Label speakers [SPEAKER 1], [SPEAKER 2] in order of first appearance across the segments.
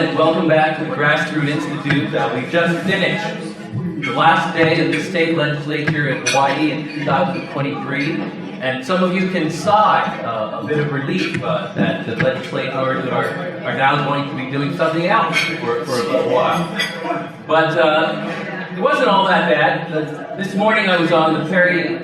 [SPEAKER 1] everyone, and welcome back to the Grassroots Institute. We just finished the last day of the state legislature in Hawaii in 2023, and some of you can sigh a bit of relief that the legislators are now going to be doing something else for a little while. But it wasn't all that bad. This morning I was on the Perry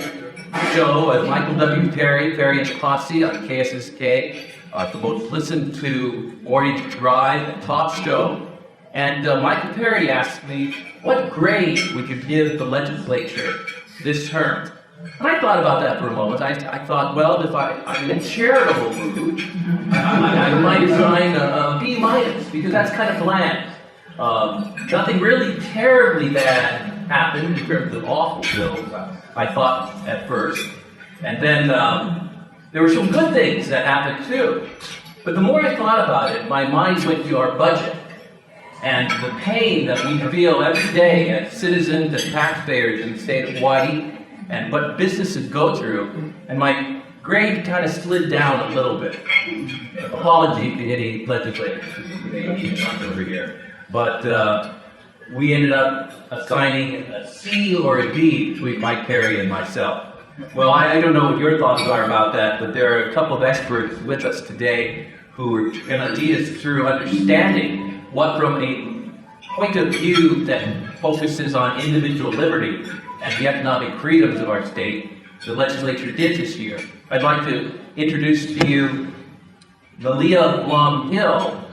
[SPEAKER 1] show with Michael W. Perry and Cossie on KSSK. The most listened to Morning Drive and talk show. And Michael Perry asked me what grade we could give the legislature this term. And I thought about that for a moment. I thought, well, if I'm in charitable mood, I might assign a B minus, because that's kind of bland. Nothing really terribly bad happened in terms of awful bills, I thought at first. And then there were some good things that happened too. But the more I thought about it, my mind went to our budget and the pain that we feel every day as citizens and taxpayers in the state of Hawaii, and what businesses go through. And my grade kind of slid down a little bit. Apology to any legislators over here. But we ended up assigning a C or a D between Mike Perry and myself. Well, I don't know what your thoughts are about that, but there are a couple of experts with us today who are going to lead us through understanding what, from a point of view that focuses on individual liberty and the economic freedoms of our state, the legislature did this year. I'd like to introduce to you Malia Blom-Hill,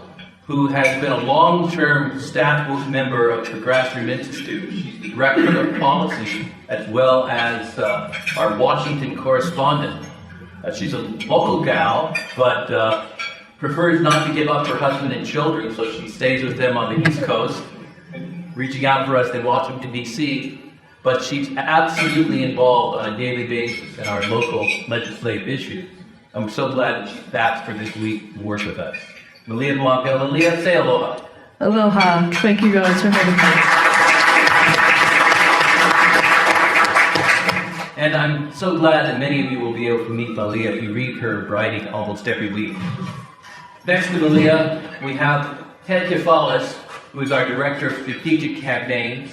[SPEAKER 1] who has been a long-term staff member of the Grassroots Institute. She's the director of policy as well as our Washington correspondent. She's a local gal, but prefers not to give up her husband and children, so she stays with them on the East Coast, reaching out for us in Washington, D.C., but she's absolutely involved on a daily basis in our local legislative issues. I'm so glad she's back for this week to work with us. Malia Blom-Hill. Malia, say aloha.
[SPEAKER 2] Aloha. Thank you guys for having me.
[SPEAKER 1] And I'm so glad that many of you will be able to meet Malia if you read her writing almost every week. Next to Malia, we have Ted Kefalis, who is our Director of Strategic Campaigns.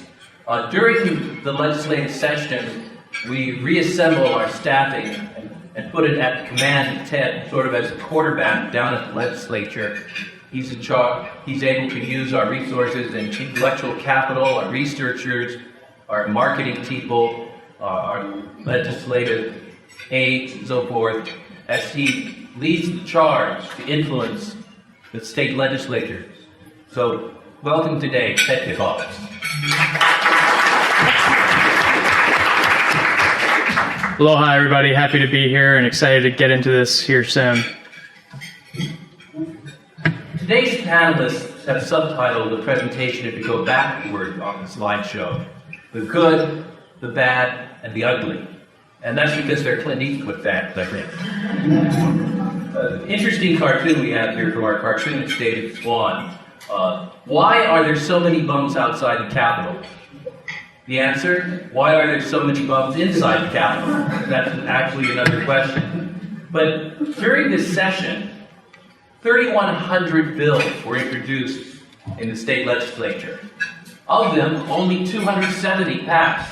[SPEAKER 1] During the legislative session, we reassemble our staffing and put it at the command of Ted, sort of as a quarterback down at the legislature. He's in charge. He's able to use our resources and intellectual capital, our researchers, our marketing people, our legislative aides, and so forth, as he leads the charge to influence the state legislature. So, welcome today, Ted Kefalis.
[SPEAKER 3] Aloha, everybody. Happy to be here and excited to get into this here soon.
[SPEAKER 1] Today's panelists have subtitled the presentation, if you go backward on the slideshow, The Good, the Bad, and the Ugly. And that's because they're Clint Eastwood fans, I think. Interesting cartoon we have here from our cartoonist, David Swan. Why are there so many bums outside the Capitol? The answer, why are there so many bums inside the Capitol? That's actually another question. But during this session, 3,100 bills were introduced in the state legislature. Of them, only 270 passed.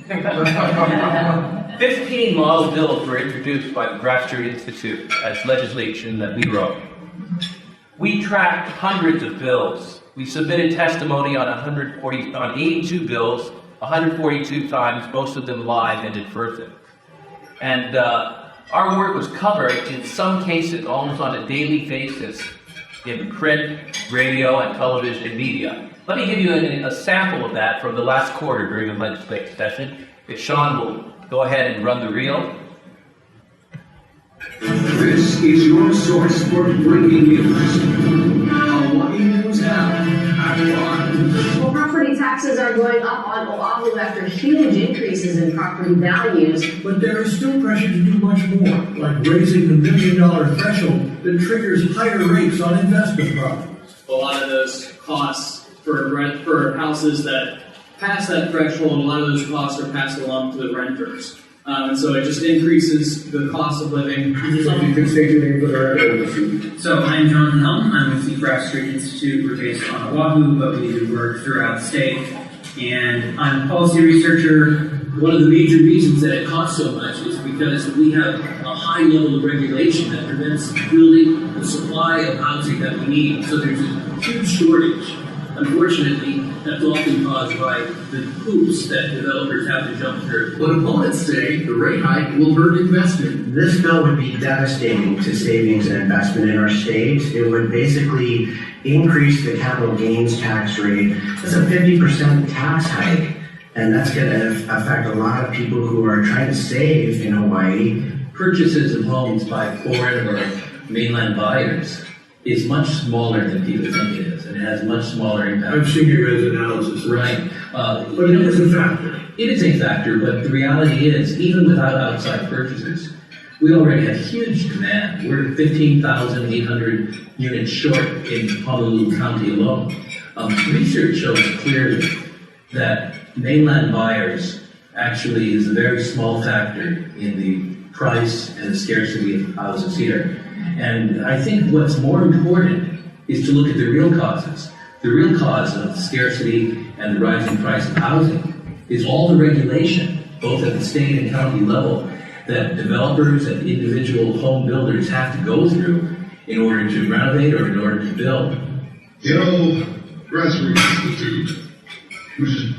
[SPEAKER 1] 15 model bills were introduced by the Grassroots Institute as legislation that we wrote. We tracked hundreds of bills. We submitted testimony on 82 bills, 142 times, most of them live and in person. And our work was covered, in some cases, almost on a daily basis in print, radio, and television media. Let me give you a sample of that from the last quarter during the legislative session. If Sean will go ahead and run the reel.
[SPEAKER 4] This is your source for breaking news. Hawaii News Now at 1.
[SPEAKER 5] Well, property taxes are going up on Oahu after huge increases in property values.
[SPEAKER 6] But there is still pressure to do much more, like raising the $1 million threshold that triggers higher rates on investment properties.
[SPEAKER 7] A lot of those costs for rent for houses that pass that threshold, a lot of those costs are passed along to the renters. And so it just increases the cost of living.
[SPEAKER 6] Something you can say to me for the record.
[SPEAKER 8] So I'm Jonathan Helm. I'm with the Grassroots Institute. We're based on Oahu, but we do work throughout the state. And I'm a policy researcher.
[SPEAKER 4] One of the major reasons that it costs so much is because we have a high level of regulation that prevents building the supply of housing that we need. So there's a huge shortage. Unfortunately, that's often caused by the hoops that developers have to jump through.
[SPEAKER 9] But opponents say the rate hike will hurt investment.
[SPEAKER 10] This bill would be devastating to savings and investment in our state. It would basically increase the capital gains tax rate. That's a 50% tax hike, and that's going to affect a lot of people who are trying to save in Hawaii.
[SPEAKER 1] Purchases of homes by foreign or mainland buyers is much smaller than people think it is, and it has much smaller impact.
[SPEAKER 6] I've seen your guys' analysis.
[SPEAKER 1] Right.
[SPEAKER 6] But it is a factor.
[SPEAKER 1] It is a factor, but the reality is, even without outside purchases, we already have huge demand. We're 15,800 units short in Honolulu County alone. Research shows clearly that mainland buyers actually is a very small factor in the price and the scarcity of houses here. And I think what's more important is to look at the real causes. The real cause of scarcity and the rising price of housing is all the regulation, both at the state and county level, that developers and individual home builders have to go through in order to renovate or in order to build.
[SPEAKER 11] You know, Grassroots Institute, which is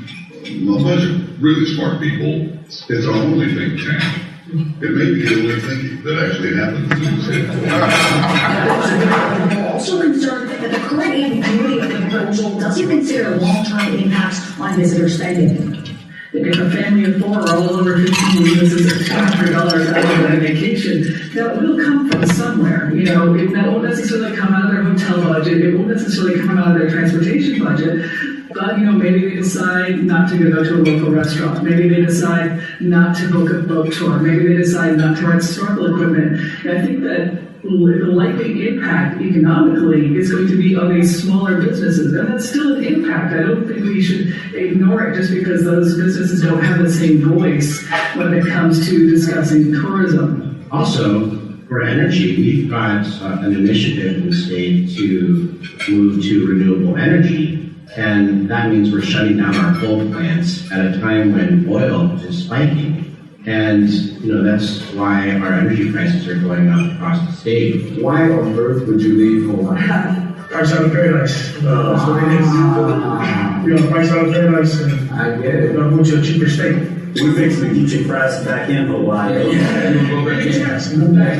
[SPEAKER 11] a bunch of really smart people, it's our only think tank. It may be a little thinking that actually happens.
[SPEAKER 5] Also concerned that the current ambiguity of the proposal doesn't consider long-term impacts on visitor spending.
[SPEAKER 2] If a family of four are all over 15 uses of $200 out of their vacation, that will come from somewhere. You know, that won't necessarily come out of their hotel budget. It won't necessarily come out of their transportation budget. But, you know, maybe they decide not to go to a local restaurant. Maybe they decide not to book a boat tour. Maybe they decide not to rent historical equipment. And I think that the likely impact economically is going to be on these smaller businesses. And that's still an impact. I don't think we should ignore it just because those businesses don't have the same voice when it comes to discussing tourism.
[SPEAKER 10] Also, for energy, we've got an initiative in the state to move to renewable energy. And that means we're shutting down our coal plants at a time when oil is spiking. And, you know, that's why our energy prices are going up across the state.
[SPEAKER 6] Why on earth would you leave Hawaii? Price out of paradise. That's what it is. You know, price out of paradise. And
[SPEAKER 9] I get it.
[SPEAKER 6] I'll move to a cheaper state.
[SPEAKER 9] We fix the teaching price back in Hawaii.
[SPEAKER 6] Yes, no way.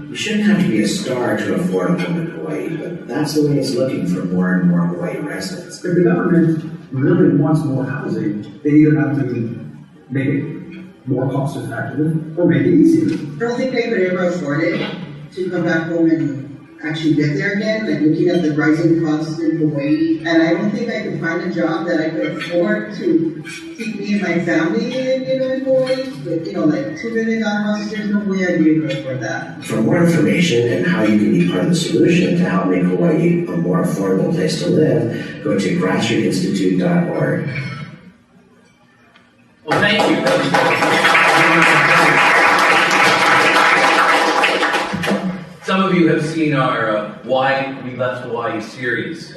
[SPEAKER 10] You shouldn't have to be a star to afford a home in Hawaii, but that's the way it's looking for more and more Hawaii residents.
[SPEAKER 12] If the government really wants more housing, they either have to make it more cost effective or make it easier.
[SPEAKER 13] I don't think they could ever afford it to come back home and actually get there again, like looking at the rising costs in Hawaii. And I don't think I could find a job that I could afford to keep me and my family in Hawaii. But, you know, like $2 million houses, there's no way I'd be able to afford that.
[SPEAKER 10] For more information and how you can be part of the solution to help make Hawaii a more affordable place to live, go to grassrootsinstitute.org.
[SPEAKER 1] Well, thank you. Some of you have seen our Why We Left Hawaii series,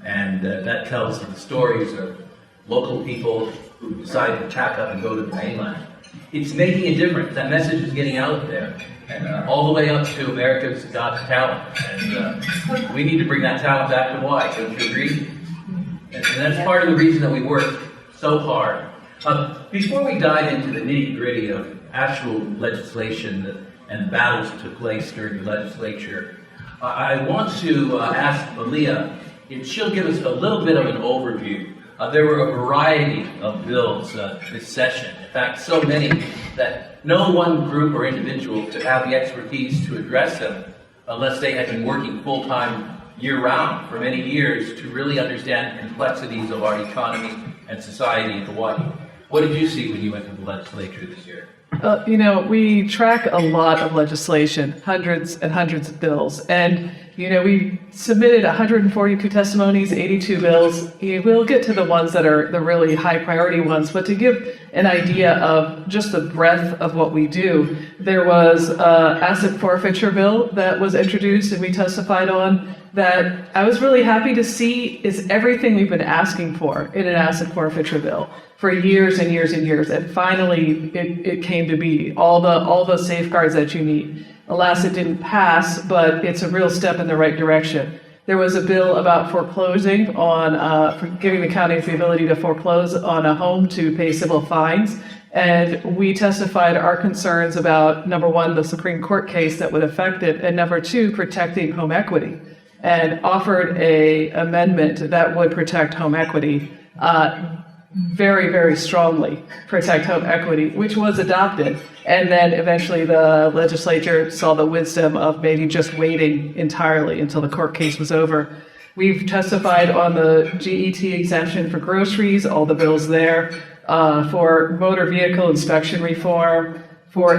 [SPEAKER 1] and that tells the stories of local people who decided to tack up and go to the mainland. It's making a difference. That message is getting out there, and all the way up to America's Got Talent. And we need to bring that talent back to Hawaii. Don't you agree? And that's part of the reason that we work so hard. Before we dive into the nitty-gritty of actual legislation and battles that took place during the legislature, I want to ask Malia if she'll give us a little bit of an overview. There were a variety of bills this session. In fact, so many that no one group or individual could have the expertise to address them unless they had been working full-time year-round for many years to really understand the complexities of our economy and society in Hawaii. What did you see when you went to the legislature this year?
[SPEAKER 2] You know, we track a lot of legislation, hundreds and hundreds of bills, and we submitted 142 testimonies, 82 bills. We'll get to the ones that are the really high priority ones, but to give an idea of just the breadth of what we do, there was an asset forfeiture bill that was introduced and we testified on that I was really happy to see is everything we've been asking for in an asset forfeiture bill for years and years and years. And finally, it came to be all the safeguards that you need. Alas, it didn't pass, but it's a real step in the right direction. There was a bill about foreclosing on, for giving the counties the ability to foreclose on a home to pay civil fines. And we testified our concerns about, number one, the Supreme Court case that would affect it, and number two, protecting home equity, and offered a amendment that would protect home equity, very, very strongly protect home equity, which was adopted. And then eventually the legislature saw the wisdom of maybe just waiting entirely until the court case was over. We've testified on the GET exemption for groceries, all the bills there, for motor vehicle inspection reform, for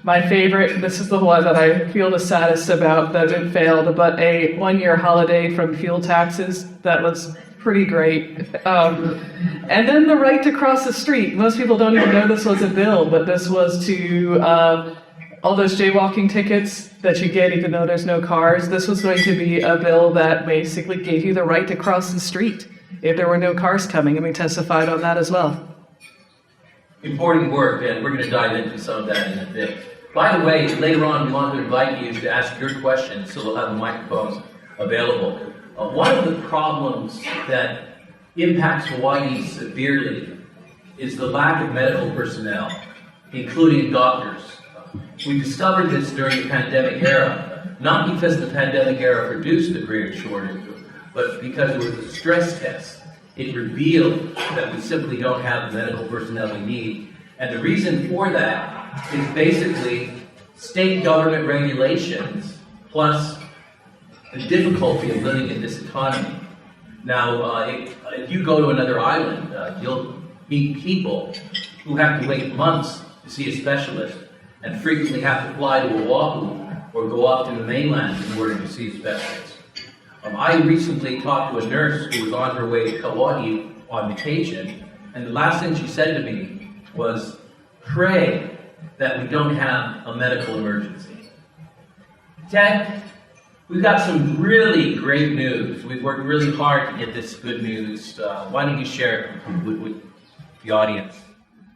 [SPEAKER 2] my favorite, this is the one that I feel the saddest about that it failed, but a 1-year holiday from fuel taxes. That was pretty great. And then the right to cross the street. Most people don't even know this was a bill, but this was to all those jaywalking tickets that you get even though there's no cars. This was going to be a bill that basically gave you the right to cross the street if there were no cars coming, and we testified on that as well.
[SPEAKER 1] Important work, and we're going to dive into some of that in a bit. By the way, later on, we want to invite you to ask your questions, so we'll have the microphones available. One of the problems that impacts Hawaii severely is the lack of medical personnel, including doctors. We discovered this during the pandemic era, not because the pandemic era produced a greater shortage, but because it was a stress test. It revealed that we simply don't have the medical personnel we need. And the reason for that is basically state government regulations plus the difficulty of living in this economy. Now, if you go to another island, you'll meet people who have to wait months to see a specialist and frequently have to fly to Oahu or go off to the mainland in order to see a specialist. I recently talked to a nurse who was on her way to Kauai on vacation, and the last thing she said to me was, pray that we don't have a medical emergency. Ted, we've got some really great news. We've worked really hard to get this good news. Why don't you share it with the audience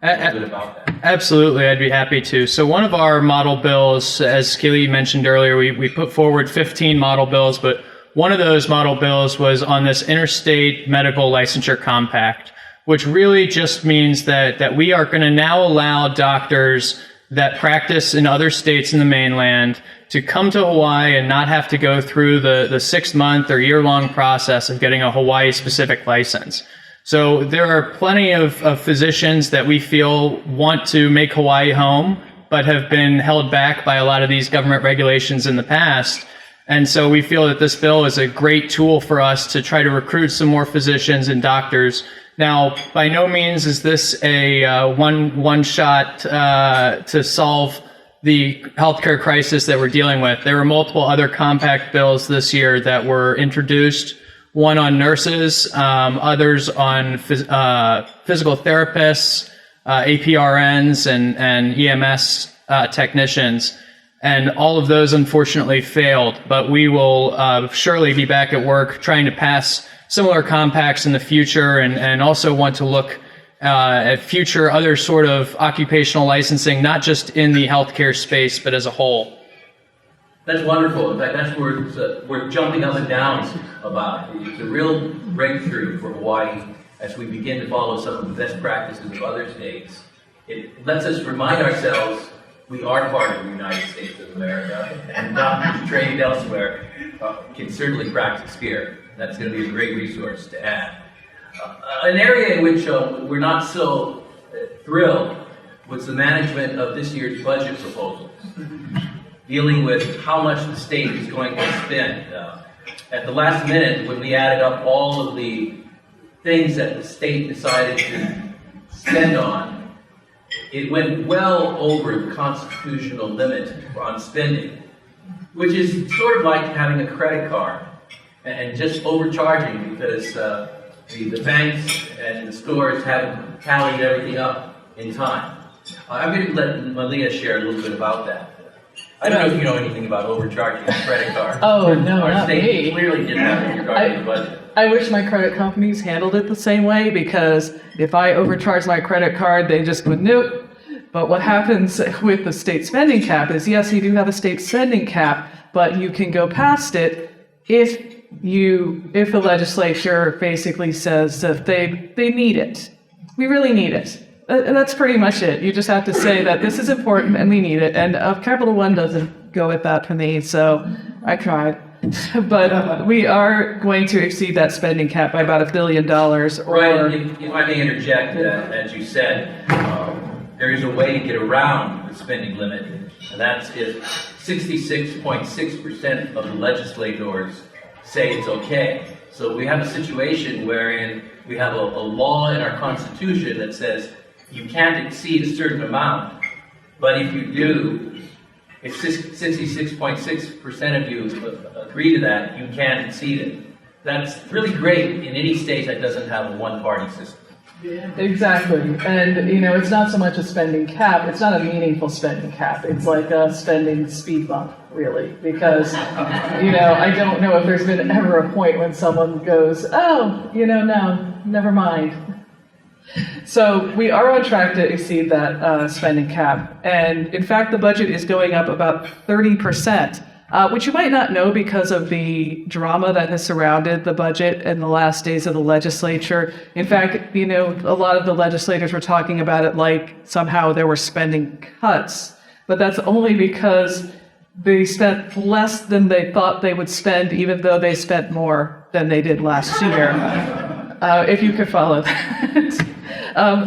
[SPEAKER 1] a bit about that?
[SPEAKER 3] Absolutely, I'd be happy to. So one of our model bills, as Keely mentioned earlier, we put forward 15 model bills, but one of those model bills was on this interstate medical licensure compact, which really just means that we are going to now allow doctors that practice in other states in the mainland to come to Hawaii and not have to go through the 6-month or year-long process of getting a Hawaii-specific license. So there are plenty of physicians that we feel want to make Hawaii home, but have been held back by a lot of these government regulations in the past. And so we feel that this bill is a great tool for us to try to recruit some more physicians and doctors. Now, by no means is this a one shot to solve the healthcare crisis that we're dealing with. There were multiple other compact bills this year that were introduced, one on nurses, others on physical therapists, APRNs, and EMS technicians. And all of those unfortunately failed, but we will surely be back at work trying to pass similar compacts in the future, and also want to look at future other sort of occupational licensing, not just in the healthcare space, but as a whole.
[SPEAKER 1] That's wonderful. In fact, that's where we're jumping up and down about it. It's a real breakthrough for Hawaii as we begin to follow some of the best practices of other states. It lets us remind ourselves we are part of the United States of America, and doctors trained elsewhere can certainly practice here. That's going to be a great resource to add. An area in which we're not so thrilled was the management of this year's budget proposals, dealing with how much the state is going to spend. At the last minute, when we added up all of the things that the state decided to spend on, it went well over the constitutional limit on spending. which is sort of like having a credit card and just overcharging because the banks and the stores haven't tallied everything up in time. I'm going to let Malia share a little bit about that. I don't know if you know anything about overcharging a credit card.
[SPEAKER 2] Oh, no,
[SPEAKER 1] Our
[SPEAKER 2] not
[SPEAKER 1] state
[SPEAKER 2] me.
[SPEAKER 1] clearly didn't have it regarding the budget.
[SPEAKER 2] I wish my credit companies handled it the same way, because if I overcharge my credit card, they just go nope. But what happens with the state spending cap is, yes, you do have a state spending cap, but you can go past it if the legislature basically says that they need it. We really need it. And that's pretty much it. You just have to say that this is important and we need it. And Capital One doesn't go with that for me, so I tried. But we are going to exceed that spending cap by about $1 billion.
[SPEAKER 1] Right, if I may interject, as you said, there is a way to get around the spending limit, and that's if 66.6% of the legislators say it's okay. So we have a situation wherein we have a law in our Constitution that says you can't exceed a certain amount, but if you do, if 66.6% of you agree to that, you can exceed it. That's really great in any state that doesn't have a one-party system.
[SPEAKER 2] Exactly. And, it's not so much a spending cap. It's not a meaningful spending cap. It's like a spending speed bump, really. Because, I don't know if there's been ever a point when someone goes, oh, no, never mind. So we are on track to exceed that spending cap. And in fact, the budget is going up about 30%, which you might not know because of the drama that has surrounded the budget in the last days of the legislature. In fact, a lot of the legislators were talking about it like somehow there were spending cuts. But that's only because they spent less than they thought they would spend, even though they spent more than they did last year. If you could follow that.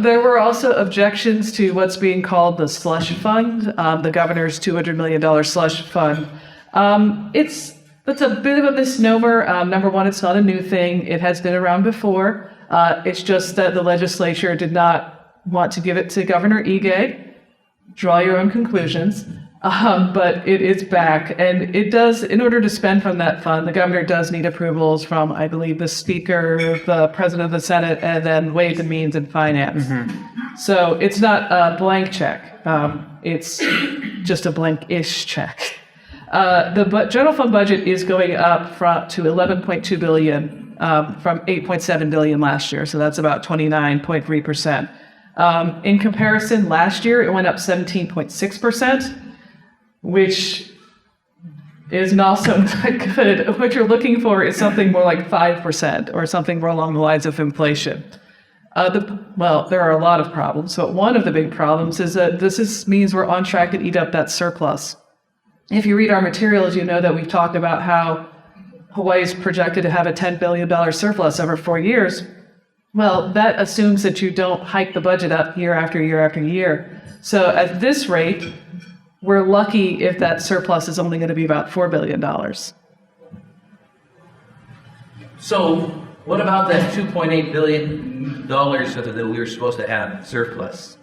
[SPEAKER 2] There were also objections to what's being called the slush fund, the governor's $200 million slush fund. It's a bit of a misnomer. Number one, it's not a new thing. It has been around before. It's just that the legislature did not want to give it to Governor Ige. Draw your own conclusions. But it is back, and it does, in order to spend from that fund, the governor does need approvals from, I believe, the Speaker, the President of the Senate, and then Ways and Means and Finance. Mm-hmm. So it's not a blank check. It's just a blank-ish check. The general fund budget is going up to $11.2 billion from $8.7 billion last year, so that's about 29.3%. In comparison, last year it went up 17.6%. Which is also not good. What you're looking for is something more like 5% or something more along the lines of inflation. There are a lot of problems, but one of the big problems is that this means we're on track to eat up that surplus. If you read our materials, you know that we've talked about how Hawaii is projected to have a $10 billion surplus over 4 years. Well, that assumes that you don't hike the budget up year after year after year. So at this rate, we're lucky if that surplus is only going to be about $4 billion.
[SPEAKER 1] So what about that $2.8 billion that we were supposed to have surplus?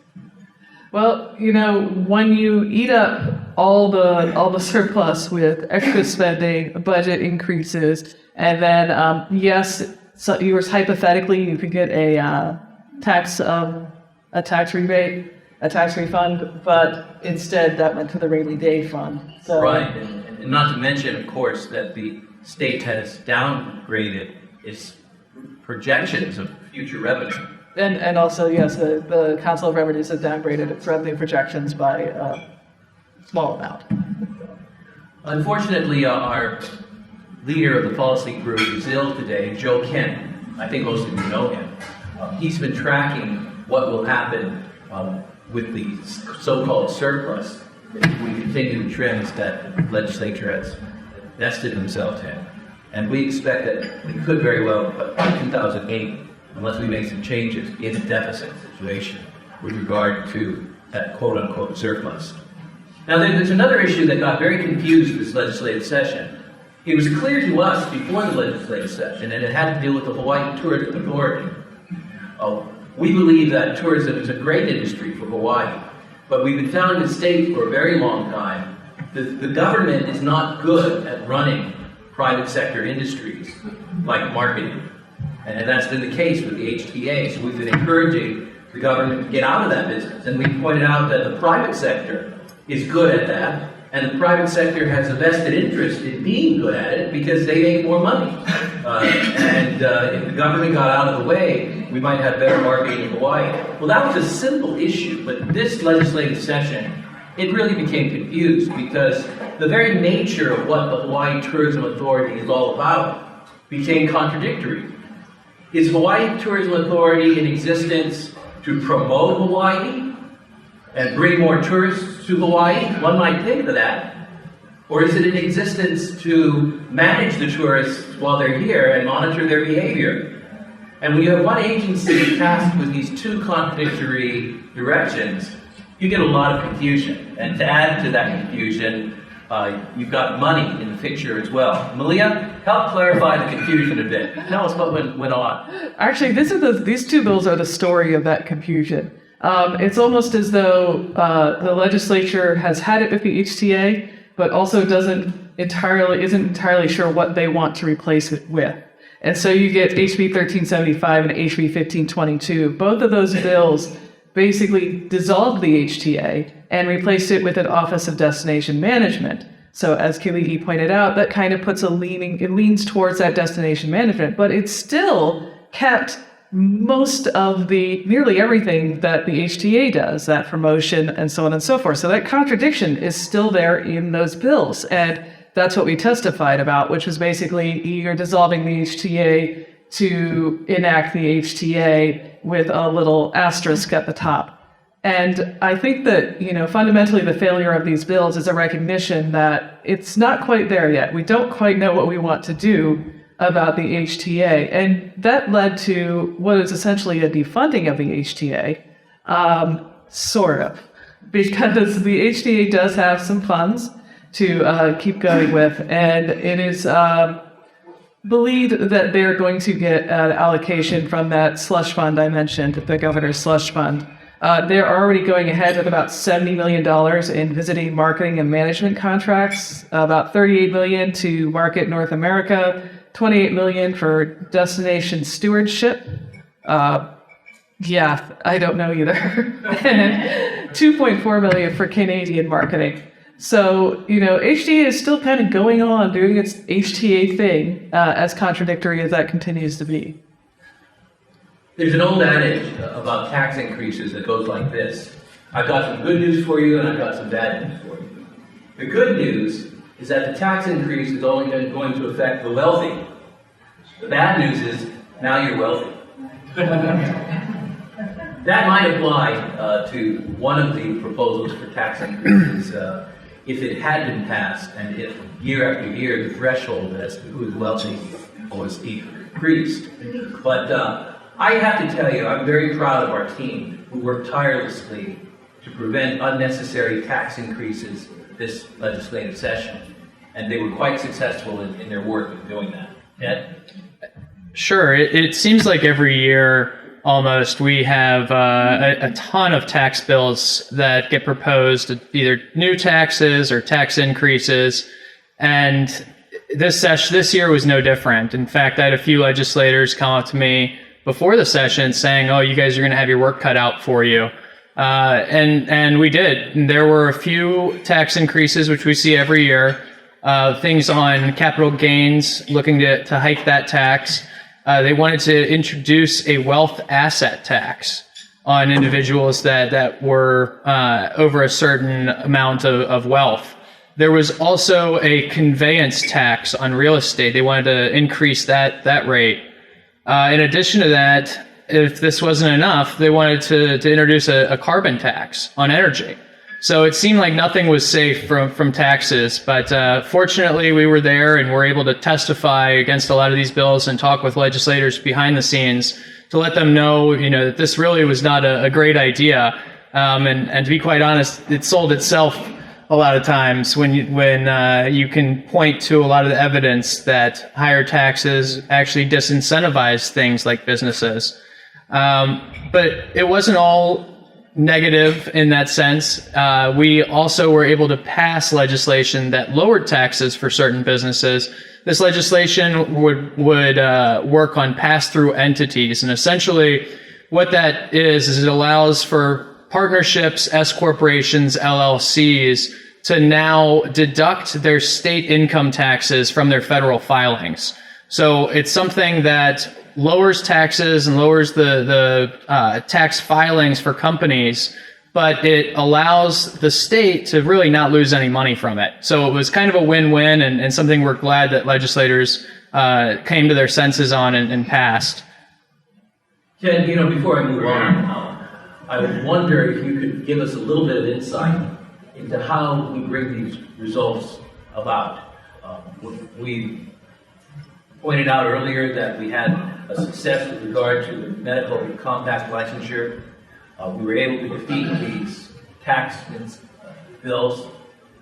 [SPEAKER 2] Well, when you eat up all the surplus with extra spending, budget increases, and then so hypothetically you could get a tax rebate, a tax refund, but instead that went to the rainy day fund. So,
[SPEAKER 1] right, and not to mention, of course, that the state has downgraded its projections of future revenue.
[SPEAKER 2] And also, yes, the Council of Revenues has downgraded its revenue projections by a small amount.
[SPEAKER 1] Unfortunately, our leader of the policy group is ill today, Joe Kent. I think most of you know him. He's been tracking what will happen with the so-called surplus if we continue the trends that the legislature has vested themselves in. And we expect that we could very well, by 2008, unless we make some changes, in a deficit situation with regard to that quote-unquote surplus. Now, there's another issue that got very confused this legislative session. It was clear to us before the legislative session, and it had to do with the Hawaii Tourism Authority. We believe that tourism is a great industry for Hawaii, but we've been telling the state for a very long time The government is not good at running private sector industries like marketing. And that's been the case with the HTA. So we've been encouraging the government to get out of that business. And we pointed out that the private sector is good at that. And the private sector has a vested interest in being good at it because they make more money. If the government got out of the way, we might have better marketing in Hawaii. Well, that was a simple issue, but this legislative session, it really became confused because the very nature of what the Hawaii Tourism Authority is all about became contradictory. Is Hawaii Tourism Authority in existence to promote Hawaii and bring more tourists to Hawaii? One might think of that. Or is it in existence to manage the tourists while they're here and monitor their behavior? And when you have one agency tasked with these two contradictory directions, you get a lot of confusion. And to add to that confusion, you've got money in the picture as well. Malia, help clarify the confusion a bit. Tell us what went on.
[SPEAKER 2] Actually, these two bills are the story of that confusion. It's almost as though the legislature has had it with the HTA, but also isn't entirely sure what they want to replace it with. And so you get HB 1375 and HB 1522. Both of those bills basically dissolved the HTA and replaced it with an Office of Destination Management. So as Kili'i pointed out, that kind of puts it leans towards that destination management, but it still kept nearly everything that the HTA does, that promotion and so on and so forth. So that contradiction is still there in those bills. And that's what we testified about, which was basically you're dissolving the HTA to enact the HTA with a little asterisk at the top. And I think that, fundamentally the failure of these bills is a recognition that it's not quite there yet. We don't quite know what we want to do about the HTA. And that led to what is essentially a defunding of the HTA, sort of, because the HTA does have some funds to keep going with, and it is believed that they're going to get an allocation from that slush fund I mentioned, the governor's slush fund. They're already going ahead with about $70 million in visiting, marketing, and management contracts, about $38 million to market North America, $28 million for destination stewardship. Yeah, I don't know either. And $2.4 million for Canadian marketing. So, HTA is still kind of going on, doing its HTA thing, as contradictory as that continues to be.
[SPEAKER 1] There's an old adage about tax increases that goes like this. I've got some good news for you and I've got some bad news for you. The good news is that the tax increase is only going to affect the wealthy. The bad news is now you're wealthy. That might apply to one of the proposals for tax increases if it had been passed and if year after year the threshold as to who is wealthy was increased. But I have to tell you, I'm very proud of our team who worked tirelessly to prevent unnecessary tax increases this legislative session. And they were quite successful in their work in doing that. Ed?
[SPEAKER 3] Sure. It seems like every year almost we have a ton of tax bills that get proposed, either new taxes or tax increases. And this year was no different. In fact, I had a few legislators come up to me before the session saying, oh, you guys are going to have your work cut out for you. And we did. And there were a few tax increases, which we see every year. Things on capital gains, looking to hike that tax. They wanted to introduce a wealth asset tax on individuals that were over a certain amount of wealth. There was also a conveyance tax on real estate. They wanted to increase that rate. In addition to that, if this wasn't enough, they wanted to introduce a carbon tax on energy. So it seemed like nothing was safe from taxes, but fortunately we were there and were able to testify against a lot of these bills and talk with legislators behind the scenes to let them know, that this really was not a great idea. And to be quite honest, it sold itself a lot of times when you can point to a lot of the evidence that higher taxes actually disincentivize things like businesses. But it wasn't all negative in that sense. We also were able to pass legislation that lowered taxes for certain businesses. This legislation would work on pass-through entities, and essentially what that is it allows for partnerships, S corporations, LLCs to now deduct their state income taxes from their federal filings. So it's something that lowers taxes and lowers the tax filings for companies, but it allows the state to really not lose any money from it. So it was kind of a win-win, and something we're glad that legislators came to their senses on and passed.
[SPEAKER 1] Ken, before I move on, I would wonder if you could give us a little bit of insight into how we bring these results about. We pointed out earlier that we had a success with regard to the medical compact licensure. We were able to defeat these tax bills.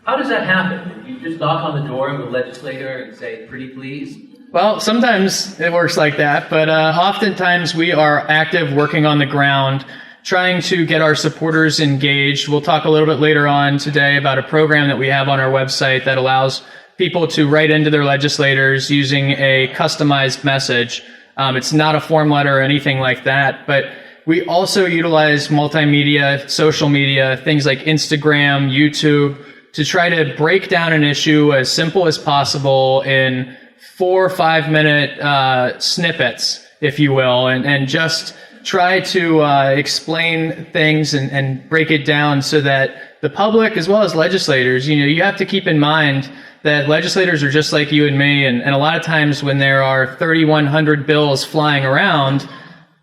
[SPEAKER 1] How does that happen? You just knock on the door of the legislator and say, "Pretty please"?
[SPEAKER 3] Well, sometimes it works like that, but oftentimes we are active working on the ground, trying to get our supporters engaged. We'll talk a little bit later on today about a program that we have on our website that allows people to write into their legislators using a customized message. It's not a form letter or anything like that, but we also utilize multimedia, social media, things like Instagram, YouTube, to try to break down an issue as simple as possible in 4 or 5 minute snippets, if you will, and just try to explain things and break it down so that the public as well as legislators, you have to keep in mind that legislators are just like you and me, and a lot of times when there are 3,100 bills flying around,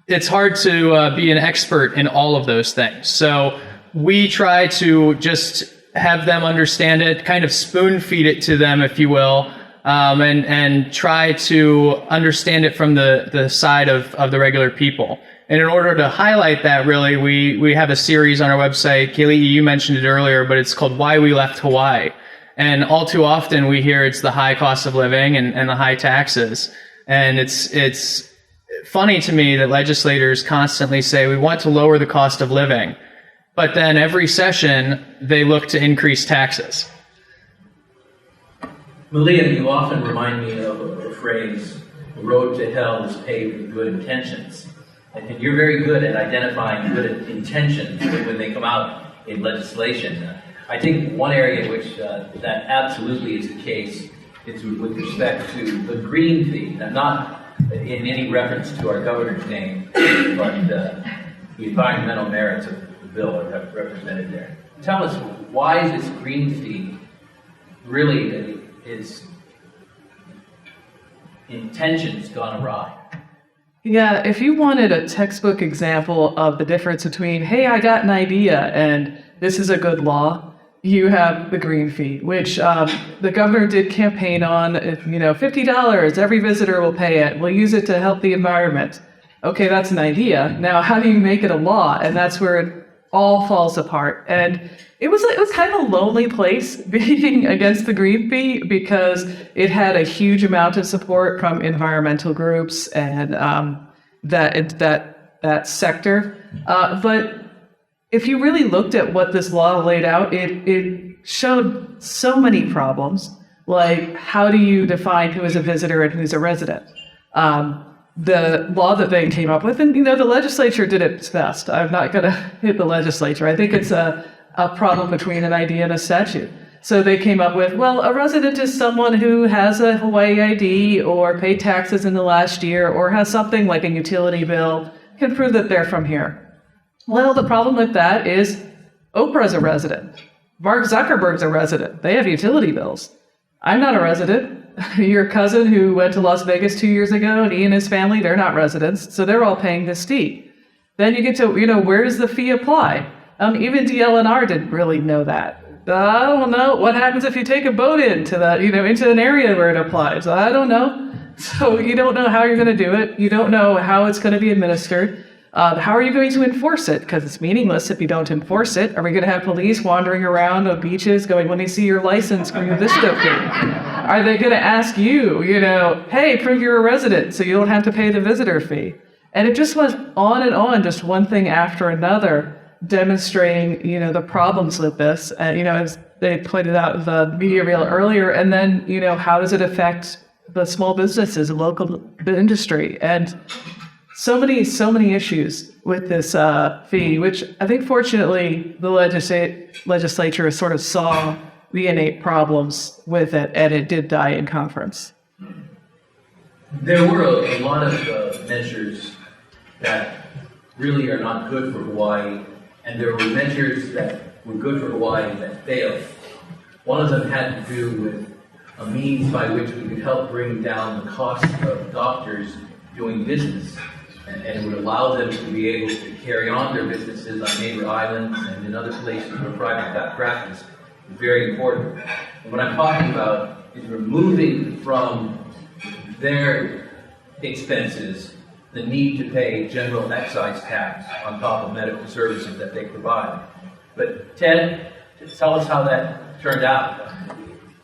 [SPEAKER 3] it's hard to be an expert in all of those things. So we try to just have them understand it, kind of spoon feed it to them, if you will, and try to understand it from the side of the regular people. And in order to highlight that, really, we have a series on our website. Kaylee, you mentioned it earlier, but it's called Why We Left Hawaii. And all too often we hear it's the high cost of living and the high taxes. And it's funny to me that legislators constantly say we want to lower the cost of living, but then every session they look to increase taxes.
[SPEAKER 1] Malia, you often remind me of a phrase, "The road to hell is paved with good intentions." I think you're very good at identifying good intentions when they come out in legislation. I think one area in which that absolutely is the case is with respect to the green fee, and not in any reference to our governor's name, but the environmental merits of the bill are represented there. Tell us, why this green fee really is intentions gone awry?
[SPEAKER 2] Yeah, if you wanted a textbook example of the difference between, hey, I got an idea and this is a good law, you have the green fee, which the governor did campaign on. $50, every visitor will pay it. We'll use it to help the environment. Okay, that's an idea. Now, how do you make it a law? And that's where it all falls apart. And it was kind of a lonely place being against the green fee, because it had a huge amount of support from environmental groups and that sector. But if you really looked at what this law laid out, it showed so many problems, like how do you define who is a visitor and who's a resident? The law that they came up with, and the legislature did its best. I'm not going to hit the legislature. I think it's a problem between an idea and a statute. So they came up with, well, a resident is someone who has a Hawaii ID or paid taxes in the last year or has something like a utility bill, can prove that they're from here. Well, the problem with that is Oprah's a resident. Mark Zuckerberg's a resident. They have utility bills. I'm not a resident. Your cousin who went to Las Vegas 2 years ago, and he and his family, they're not residents, so they're all paying this fee. Then you get to, where does the fee apply? Even DLNR didn't really know that. I don't know. What happens if you take a boat into that, into an area where it applies? I don't know. So you don't know how you're going to do it. You don't know how it's going to be administered. How are you going to enforce it? Because it's meaningless if you don't enforce it. Are we going to have police wandering around on beaches going, when they see your license, prove this stuff fee? Are they going to ask you, hey, prove you're a resident so you don't have to pay the visitor fee? And it just went on and on, just one thing after another. demonstrating, the problems with this, as they pointed out in the media reel earlier, and then, how does it affect the small businesses and local industry, and so many issues with this fee, which I think fortunately the legislature sort of saw the innate problems with it, and it did die in conference.
[SPEAKER 1] There were a lot of measures that really are not good for Hawaii, and there were measures that were good for Hawaii that failed. One of them had to do with a means by which we could help bring down the cost of doctors doing business, and it would allow them to be able to carry on their businesses on neighbor islands and in other places where private practice is very important. And what I'm talking about is removing from their expenses the need to pay general excise tax on top of medical services that they provide. But Ted, tell us how that turned out.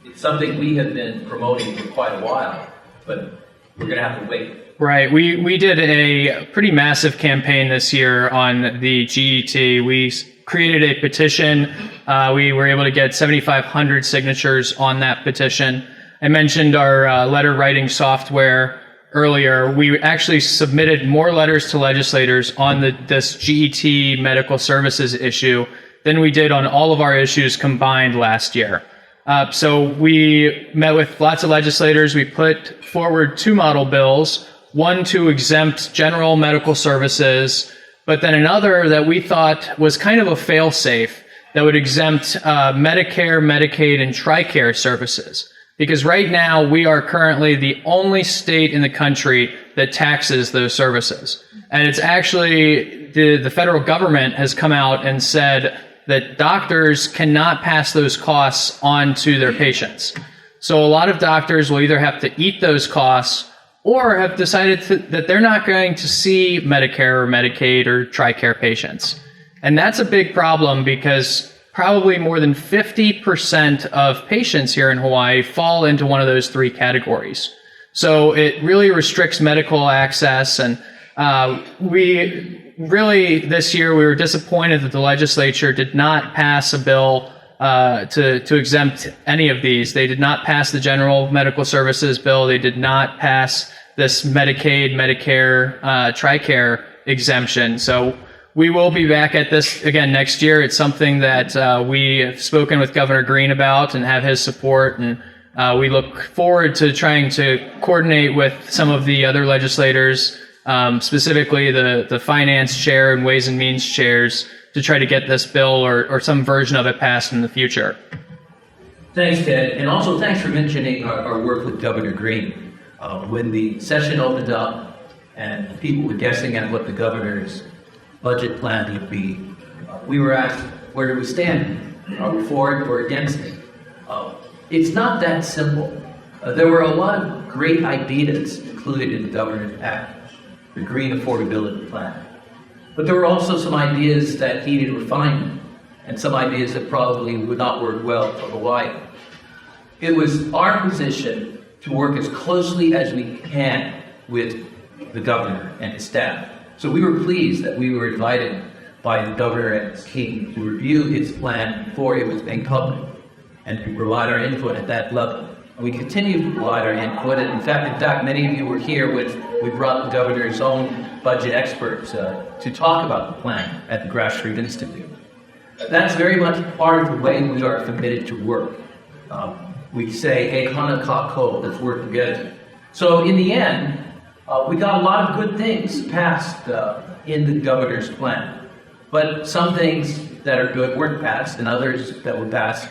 [SPEAKER 1] It's something we have been promoting for quite a while, but we're going to have to wait.
[SPEAKER 3] Right. We did a pretty massive campaign this year on the GET. We created a petition. We were able to get 7,500 signatures on that petition. I mentioned our letter writing software earlier. We actually submitted more letters to legislators on this GET medical services issue than we did on all of our issues combined last year. So we met with lots of legislators. We put forward 2 model bills, one to exempt general medical services, but then another that we thought was kind of a fail-safe that would exempt Medicare, Medicaid, and TRICARE services. Because right now we are currently the only state in the country that taxes those services. And it's actually the federal government has come out and said that doctors cannot pass those costs on to their patients. So a lot of doctors will either have to eat those costs or have decided that they're not going to see Medicare or Medicaid or TRICARE patients. And that's a big problem because probably more than 50% of patients here in Hawaii fall into one of those 3 categories. So it really restricts medical access, and we really, this year, we were disappointed that the legislature did not pass a bill to exempt any of these. They did not pass the general medical services bill. They did not pass this Medicaid, Medicare, TRICARE exemption. So we will be back at this again next year. It's something that we have spoken with Governor Green about and have his support, and we look forward to trying to coordinate with some of the other legislators, specifically the finance chair and ways and means chairs, to try to get this bill or some version of it passed in the future.
[SPEAKER 1] Thanks, Ted, and also thanks for mentioning our work with Governor Green. When the session opened up and people were guessing at what the governor's budget plan would be, we were asked, where do we stand? Are we for it or against it? It's not that simple. There were a lot of great ideas included in the governor's package, the Green Affordability Plan. But there were also some ideas that needed refinement, and some ideas that probably would not work well for Hawaii. It was our position to work as closely as we can with the governor and his staff. So we were pleased that we were invited by the governor and his team to review his plan before it was made public and to provide our input at that level. And we continue to provide our input, and in fact, many of you were here when we brought the governor's own budget experts to talk about the plan at the Grassroots Institute. That's very much part of the way we are committed to work. We say, hey, hana kako, let's work together. So in the end, we got a lot of good things passed in the governor's plan. But some things that are good weren't passed, and others that were passed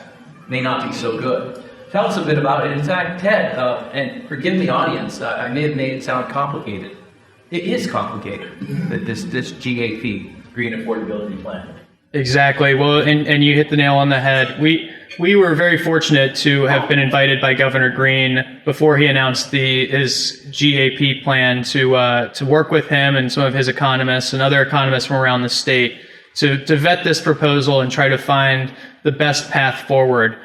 [SPEAKER 1] may not be so good. Tell us a bit about it. In fact, Ted, and forgive the audience, I may have made it sound complicated. It is complicated, this GAP, Green Affordability Plan.
[SPEAKER 3] Exactly. Well, and you hit the nail on the head. We were very fortunate to have been invited by Governor Green before he announced his GAP plan to work with him and some of his economists and other economists from around the state to vet this proposal and try to find the best path forward.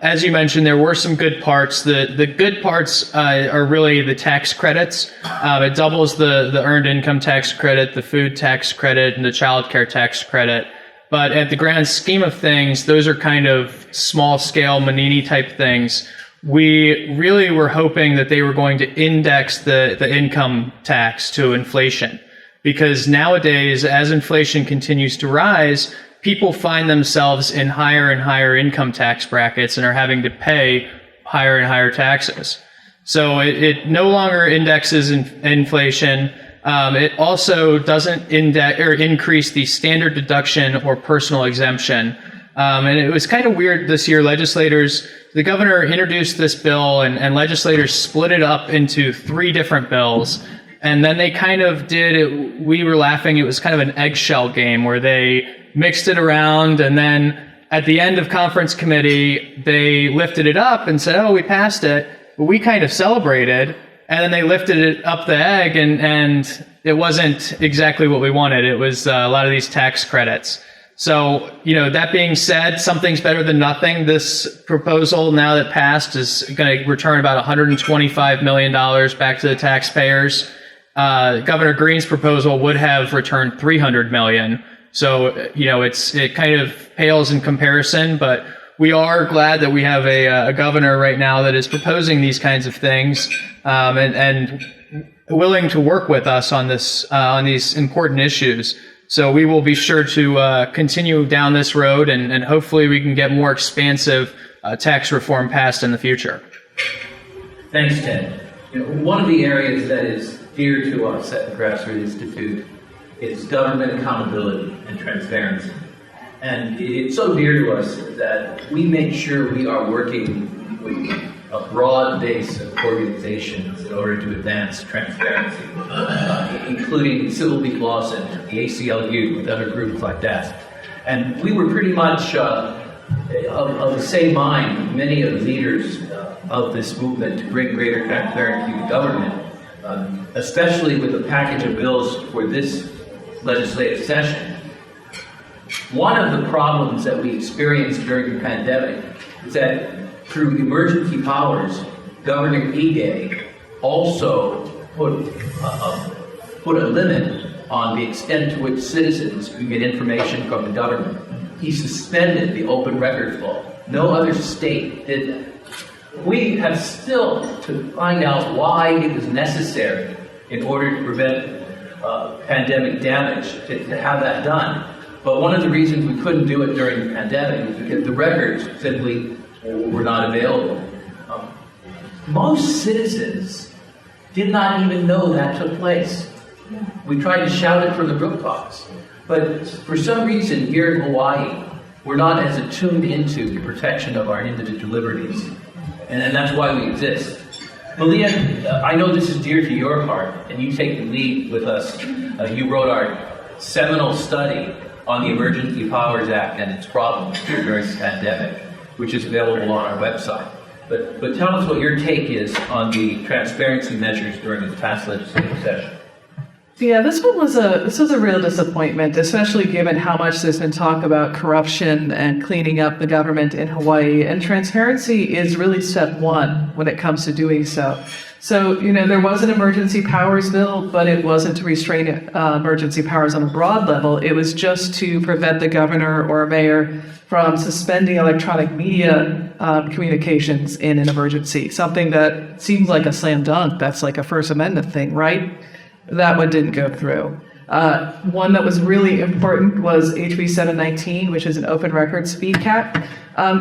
[SPEAKER 3] as you mentioned, there were some good parts. The good parts are really the tax credits. It doubles the earned income tax credit, the food tax credit, and the child care tax credit. But at the grand scheme of things, those are kind of small scale Manini type things. We really were hoping that they were going to index the income tax to inflation, because nowadays, as inflation continues to rise, people find themselves in higher and higher income tax brackets and are having to pay higher and higher taxes. So it no longer indexes inflation. It also doesn't index or increase the standard deduction or personal exemption. And it was kind of weird this year. The governor introduced this bill, and legislators split it up into 3 different bills. And then they kind of did it. We were laughing. It was kind of an eggshell game where they mixed it around, and then at the end of conference committee, they lifted it up and said, "Oh, we passed it." But we kind of celebrated, and then they lifted it up the egg, and it wasn't exactly what we wanted. It was a lot of these tax credits. So, that being said, something's better than nothing. This proposal, now that passed, is going to return about $125 million back to the taxpayers. Governor Green's proposal would have returned $300 million. So, it kind of pales in comparison, but we are glad that we have a governor right now that is proposing these kinds of things, and willing to work with us on these important issues. So we will be sure to continue down this road, and hopefully we can get more expansive tax reform passed in the future.
[SPEAKER 1] Thanks, Ted. One of the areas that is dear to us at the Grassroots Institute is government accountability and transparency. And it's so dear to us that we make sure we are working with a broad base of organizations in order to advance transparency, including Civil League Law Center, the ACLU, with other groups like that. And we were pretty much of the same mind, many of the leaders of this movement, to bring greater transparency to government, especially with the package of bills for this legislative session. One of the problems that we experienced during the pandemic is that through emergency powers, Governor Ige also put a limit on the extent to which citizens could get information from the government. He suspended the open records law. No other state did that. We have still to find out why it was necessary in order to prevent pandemic damage to have that done. But one of the reasons we couldn't do it during the pandemic is because the records simply were not available. Most citizens did not even know that took place. We tried to shout it from the rooftops. But for some reason here in Hawaii, we're not as attuned into the protection of our individual liberties. And that's why we exist. Malia, I know this is dear to your heart, and you take the lead with us. You wrote our seminal study on the Emergency Powers Act and its problems during the pandemic, which is available on our website. But tell us what your take is on the transparency measures during the past legislative session.
[SPEAKER 2] Yeah, this was a real disappointment, especially given how much there's been talk about corruption and cleaning up the government in Hawaii. And transparency is really step one when it comes to doing so. So, there was an emergency powers bill, but it wasn't to restrain emergency powers on a broad level. It was just to prevent the governor or mayor from suspending electronic media communications in an emergency, something that seems like a slam dunk. That's like a First Amendment thing, right? That one didn't go through. One that was really important was HB 719, which is an open records fee cap.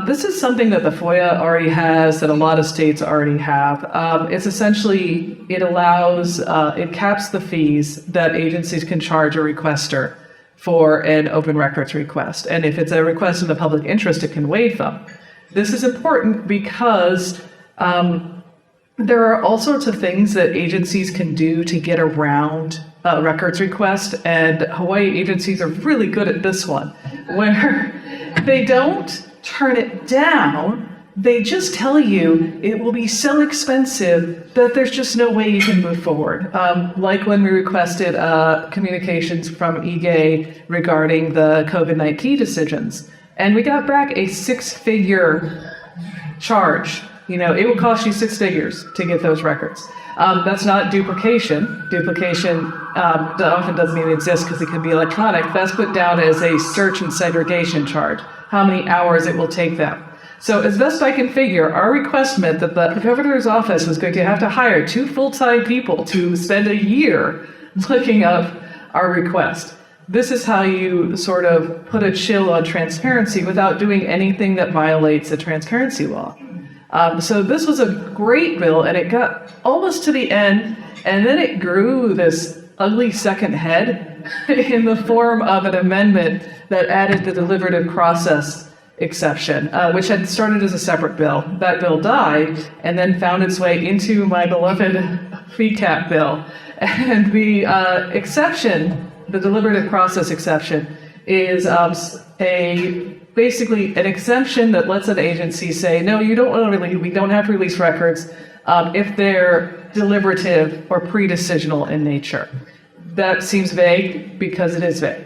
[SPEAKER 2] This is something that the FOIA already has, that a lot of states already have. It's essentially, it caps the fees that agencies can charge a requester for an open records request. And if it's a request in the public interest, it can waive them. This is important because there are all sorts of things that agencies can do to get around a records request, and Hawaii agencies are really good at this one, where they don't turn it down, they just tell you it will be so expensive that there's just no way you can move forward. Like when we requested communications from Ige regarding the COVID-19 decisions, and we got back a six-figure charge. It will cost you 6 figures to get those records. That's not duplication. Duplication often doesn't even exist because it can be electronic. That's put down as a search and segregation charge, how many hours it will take them. So as best I can figure, our request meant that the governor's office was going to have to hire 2 full-time people to spend a year looking up our request. This is how you sort of put a chill on transparency without doing anything that violates the transparency law. So this was a great bill, and it got almost to the end, and then it grew this ugly second head in the form of an amendment that added the deliberative process exception, which had started as a separate bill. That bill died and then found its way into my beloved fee cap bill. And the exception, the deliberative process exception, is basically an exemption that lets an agency say, no, we don't have to release records if they're deliberative or pre-decisional in nature. That seems vague because it is vague.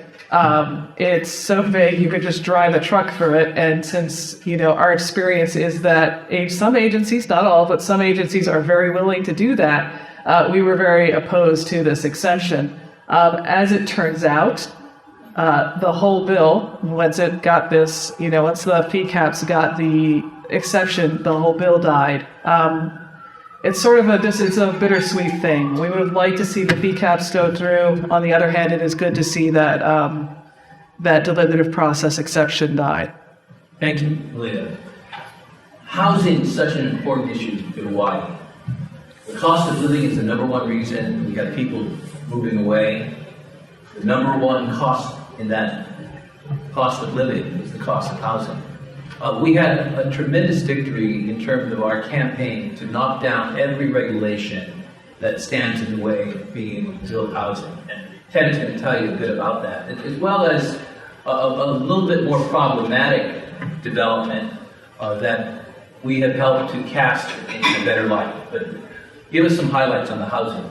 [SPEAKER 2] It's so vague you could just drive a truck through it, and since our experience is that some agencies, not all, but some agencies are very willing to do that, we were very opposed to this exception. As it turns out, the whole bill, once it got this, once the fee caps got the exception, the whole bill died. It's sort of it's a bittersweet thing. We would like to see the fee caps go through. On the other hand, it is good to see that that deliberative process exception died.
[SPEAKER 1] Thank you, Leah. Housing is such an important issue in Hawaii. The cost of living is the number one reason we have people moving away. The number one cost in that cost of living is the cost of housing. We had a tremendous victory in terms of our campaign to knock down every regulation that stands in the way of being able to build housing. And Ted is going to tell you a bit about that, as well as a little bit more problematic development that we have helped to cast in a better light. But give us some highlights on the housing.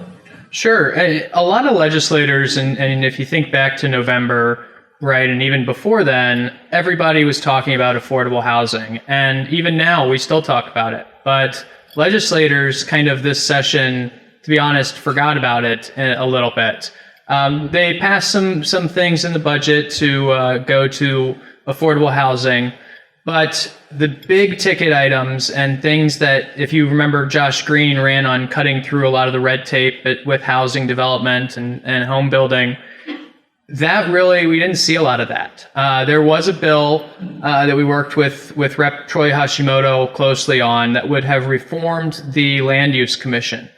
[SPEAKER 3] Sure. A lot of legislators, and if you think back to November, right, and even before then, everybody was talking about affordable housing. And even now, we still talk about it. But legislators kind of this session, to be honest, forgot about it a little bit. They passed some things in the budget to go to affordable housing. But the big ticket items and things that, if you remember, Josh Green ran on cutting through a lot of the red tape with housing development and home building, that really, we didn't see a lot of that. There was a bill that we worked with Rep. Troy Hashimoto closely on that would have reformed the Land Use Commission.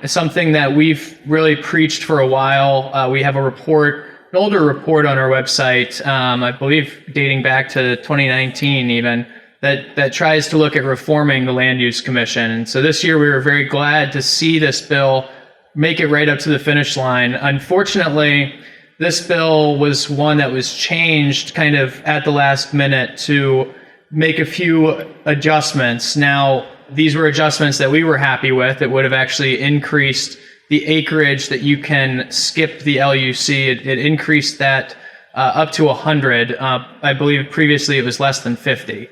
[SPEAKER 3] Something that we've really preached for a while. We have an older report on our website, I believe dating back to 2019 even, that tries to look at reforming the Land Use Commission. And so this year we were very glad to see this bill make it right up to the finish line. Unfortunately, this bill was one that was changed kind of at the last minute to make a few adjustments. Now, these were adjustments that we were happy with. It would have actually increased the acreage that you can skip the LUC. It increased that up to 100. I believe previously it was less than 50.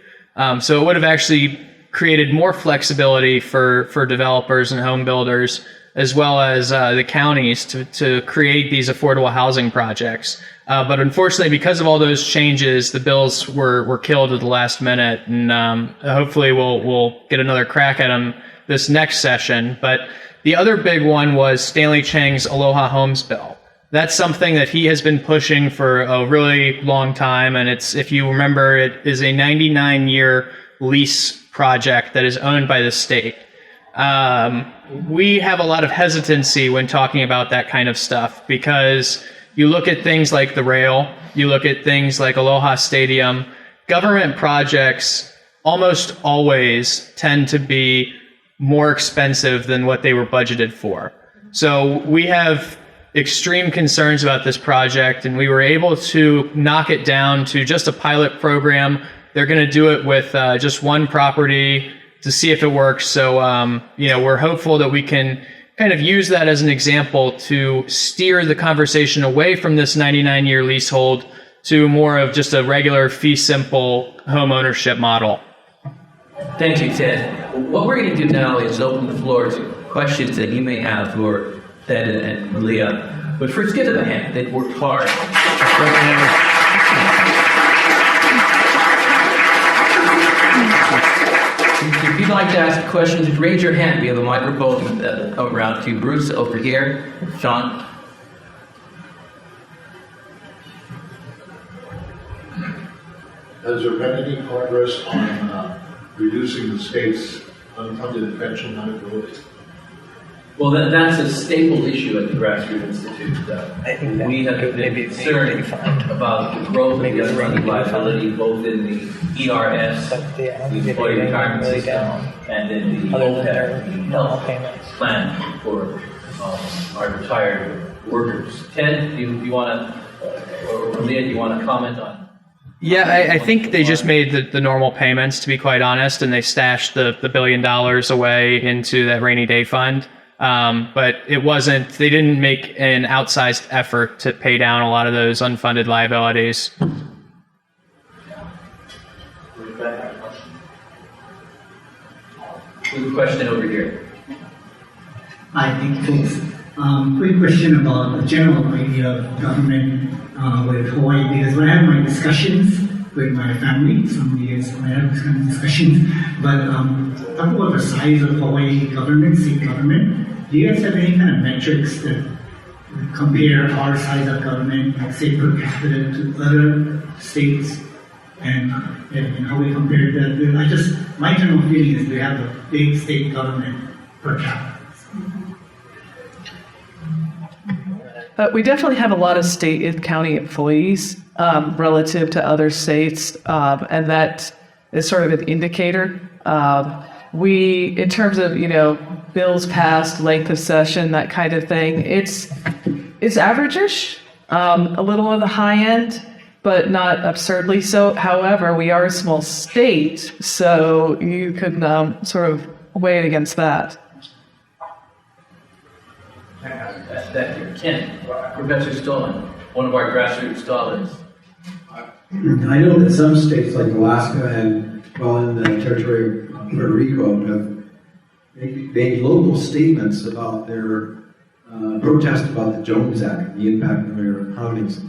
[SPEAKER 3] So it would have actually created more flexibility for developers and home builders, as well as the counties to create these affordable housing projects. But unfortunately, because of all those changes, the bills were killed at the last minute, and hopefully we'll get another crack at them this next session. But the other big one was Stanley Chang's Aloha Homes bill. That's something that he has been pushing for a really long time, and it's, if you remember, it is a 99-year lease project that is owned by the state. We have a lot of hesitancy when talking about that kind of stuff because you look at things like the rail, you look at things like Aloha Stadium, government projects almost always tend to be more expensive than what they were budgeted for. So we have extreme concerns about this project, and we were able to knock it down to just a pilot program. They're going to do it with just one property to see if it works. So, we're hopeful that we can kind of use that as an example to steer the conversation away from this 99-year leasehold to more of just a regular fee simple home ownership model.
[SPEAKER 1] Thank you, Ted. What we're going to do now is open the floor to questions that you may have for Ted and Leah. But first, give them a hand. They've worked hard. If you'd like to ask a question, just raise your hand. We have a microphone around to Bruce over here. Sean.
[SPEAKER 14] Has there been any progress on reducing the state's unfunded pension liability?
[SPEAKER 1] Well, that's a staple issue at the Grassroots Institute. We have been concerned about the growth of the unfunded liability, both in the ERS, the Employee Retirement System, and in the OPEB, the health plan for our retired workers. Ted, do you want to, or Leah, do you want to comment on?
[SPEAKER 3] Yeah, I think they just made the normal payments, to be quite honest, and they stashed the $1 billion away into that rainy day fund. But it wasn't, they didn't make an outsized effort to pay down a lot of those unfunded liabilities.
[SPEAKER 1] We have a question over here.
[SPEAKER 15] Hi, thank you, folks. Quick question about the general idea of government with Hawaii, because when I have my discussions with my family, some years when I have these kind of discussions, but talk about the size of Hawaii government, state government. Do you guys have any kind of metrics that compare our size of government, like say per capita, to other states, and how we compare that? My general feeling is we have a big state government per capita.
[SPEAKER 2] We definitely have a lot of state and county employees relative to other states, and that is sort of an indicator. In terms of bills passed, length of session, that kind of thing, it's average-ish, a little on the high end, but not absurdly so. However, we are a small state, so you could sort of weigh it against that.
[SPEAKER 1] Ken, Professor Stollen, one of our grassroots scholars.
[SPEAKER 16] I know that some states like Alaska and, in the territory of Puerto Rico have made local statements about their protest about the Jones Act, the impact on their economies.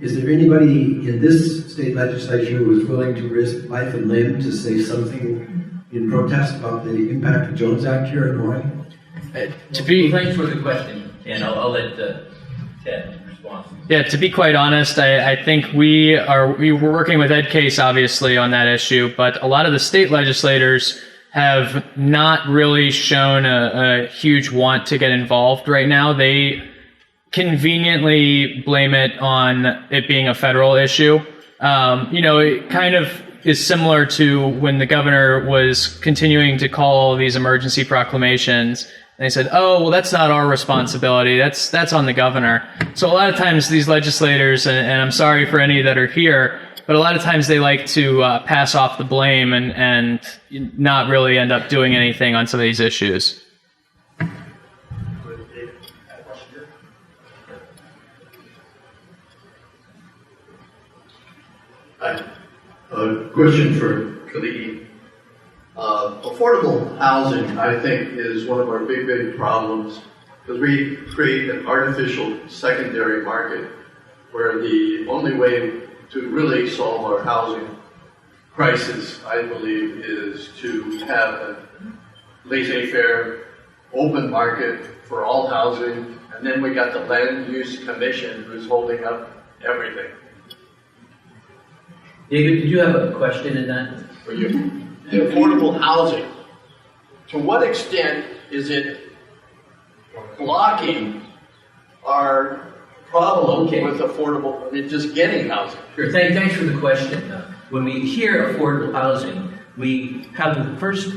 [SPEAKER 16] Is there anybody in this state legislature who is willing to risk life and limb to say something in protest about the impact of the Jones Act here in Hawaii?
[SPEAKER 1] Thanks for the question, and I'll let Ted respond.
[SPEAKER 3] Yeah, to be quite honest, I think we were working with Ed Case, obviously, on that issue, but a lot of the state legislators have not really shown a huge want to get involved right now. They conveniently blame it on it being a federal issue. It kind of is similar to when the governor was continuing to call all these emergency proclamations. And they said, oh, well, that's not our responsibility. That's on the governor. So a lot of times these legislators, and I'm sorry for any that are here, but a lot of times they like to pass off the blame and not really end up doing anything on some of these issues.
[SPEAKER 17] A question for Kaliki. Affordable housing, I think, is one of our big problems because we create an artificial secondary market where the only way to really solve our housing crisis, I believe, is to have a laissez-faire open market for all housing, and then we got the Land Use Commission who's holding up everything.
[SPEAKER 1] David, did you have a question in that?
[SPEAKER 17] For you. The affordable housing, to what extent is it blocking our problem with affordable, just getting housing?
[SPEAKER 1] Sure, thanks for the question. When we hear affordable housing, we have the first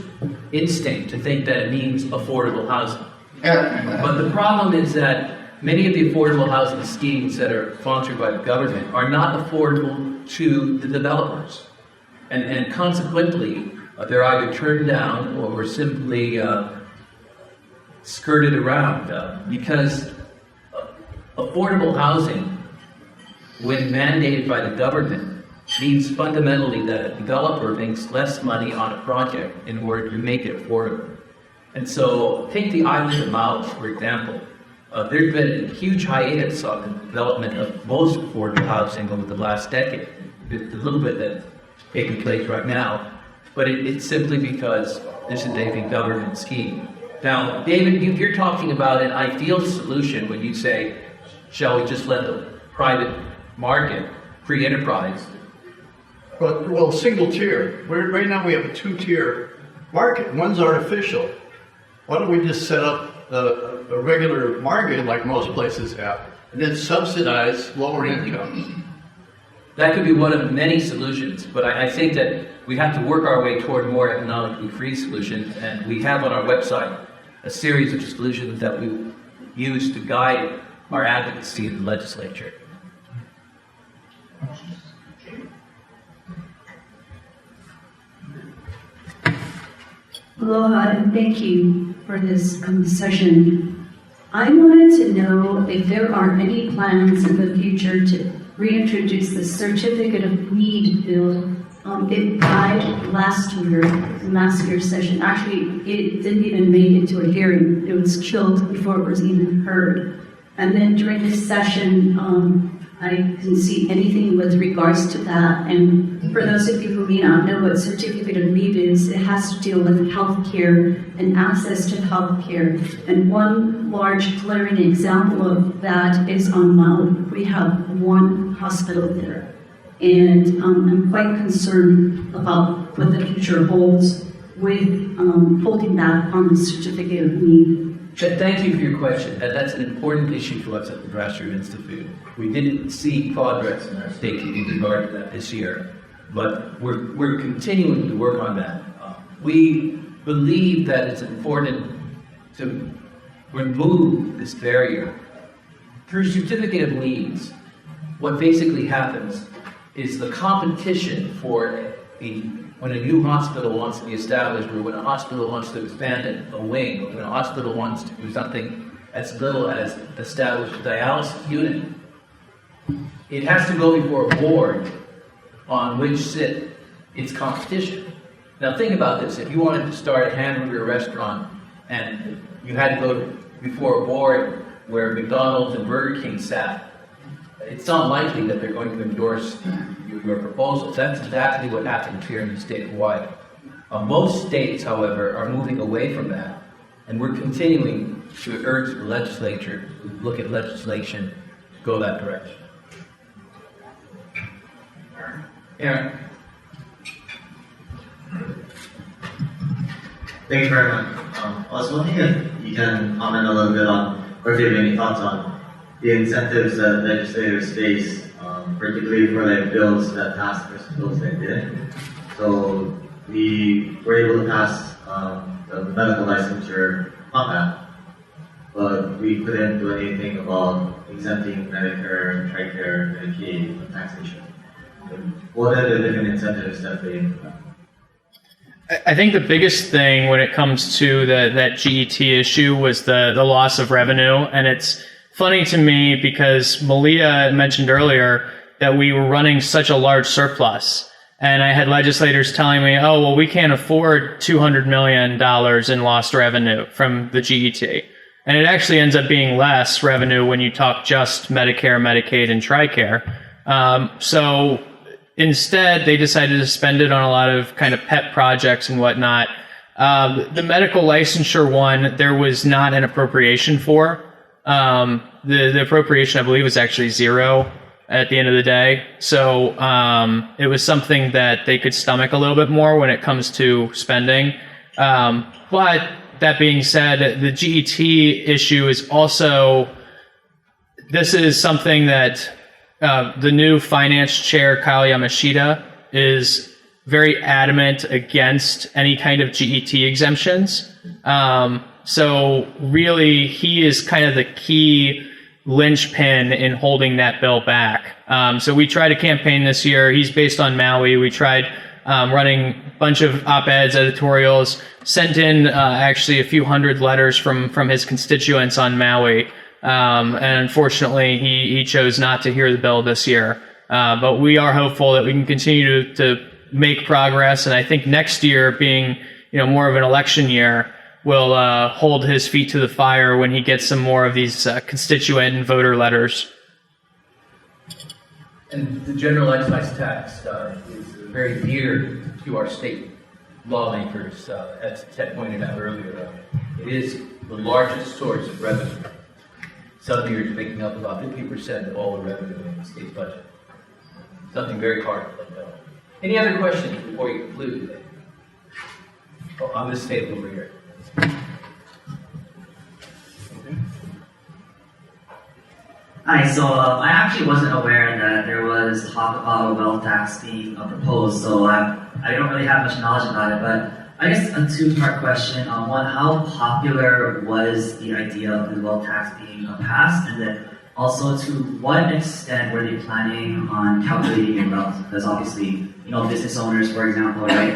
[SPEAKER 1] instinct to think that it means affordable housing. But the problem is that many of the affordable housing schemes that are sponsored by the government are not affordable to the developers. And consequently, they're either turned down or simply skirted around because affordable housing, when mandated by the government, means fundamentally that a developer makes less money on a project in order to make it affordable. And so take the island of Maui, for example. There's been a huge hiatus on the development of most affordable housing over the last decade. It's a little bit that's taking place right now, but it's simply because this is a government scheme. Now, David, you're talking about an ideal solution when you say, shall we just let the private market, free enterprise?
[SPEAKER 18] Well, single tier. Right now we have a two-tier market. One's artificial. Why don't we just set up a regular market like most places have, and then subsidize lower incomes?
[SPEAKER 1] That could be one of many solutions, but I think that we have to work our way toward more economically free solutions, and we have on our website a series of solutions that we use to guide our advocacy in the legislature.
[SPEAKER 19] Aloha, and thank you for this session. I wanted to know if there are any plans in the future to reintroduce the Certificate of Need bill. It died last year's session. Actually, it didn't even make it to a hearing. It was killed before it was even heard. And then during this session, I didn't see anything with regards to that. And for those of you who may not know what Certificate of Need is, it has to deal with healthcare and access to healthcare. And one large glaring example of that is on Maui. We have one hospital there. And I'm quite concerned about what the future holds with holding back on the Certificate of Need.
[SPEAKER 1] Thank you for your question. That's an important issue for us at the Grassroots Institute. We didn't see progress in our state in regard to that this year, but we're continuing to work on that. We believe that it's important to remove this barrier. Through Certificate of Needs, what basically happens is the competition for when a new hospital wants to be established, or when a hospital wants to expand a wing, or when a hospital wants to do something as little as establish a dialysis unit, it has to go before a board on which sit its competition. Now think about this, if you wanted to start a hamburger restaurant and you had to go before a board where McDonald's and Burger King sat, it's unlikely that they're going to endorse your proposals. That's exactly what happens here in the state of Hawaii. Most states, however, are moving away from that, and we're continuing to urge the legislature to look at legislation to go that direction. Aaron.
[SPEAKER 20] Thank you very much. I was wondering if you can comment a little bit on, or if you have any thoughts on, the incentives that legislators face, particularly for like bills that passed versus bills that didn't. So we were able to pass the medical licensure compact, but we couldn't do anything about exempting Medicare, TRICARE, Medicaid from taxation. What are the different incentives that they?
[SPEAKER 3] I think the biggest thing when it comes to that GET issue was the loss of revenue, and it's funny to me because Malia mentioned earlier that we were running such a large surplus, and I had legislators telling me, oh, well, we can't afford $200 million in lost revenue from the GET. And it actually ends up being less revenue when you talk just Medicare, Medicaid, and TRICARE. So instead, they decided to spend it on a lot of kind of pet projects and whatnot. The medical licensure one, there was not an appropriation for. The appropriation, I believe, was actually zero at the end of the day. So it was something that they could stomach a little bit more when it comes to spending. But that being said, the GET issue is also, this is something that the new finance chair, Kyle Yamashita, is very adamant against any kind of GET exemptions. So really, he is kind of the key linchpin in holding that bill back. So we tried a campaign this year. He's based on Maui. We tried running a bunch of op-eds, editorials, sent in actually a few hundred letters from his constituents on Maui. And unfortunately, he chose not to hear the bill this year. But we are hopeful that we can continue to make progress. And I think next year, being more of an election year, will hold his feet to the fire when he gets some more of these constituent and voter letters.
[SPEAKER 1] And the general excise tax is very dear to our state lawmakers, as Ted pointed out earlier. It is the largest source of revenue. Some years making up about 50% of all the revenue in the state budget. Something very hard to let go. Any other questions before you conclude today? Oh, on this table over here.
[SPEAKER 21] Hi, so I actually wasn't aware that there was talk about a wealth tax being proposed, so I don't really have much knowledge about it, but I guess a two-part question. One, how popular was the idea of the wealth tax being passed? And then also, to what extent were they planning on calculating your wealth? Because obviously, business owners, for example, right,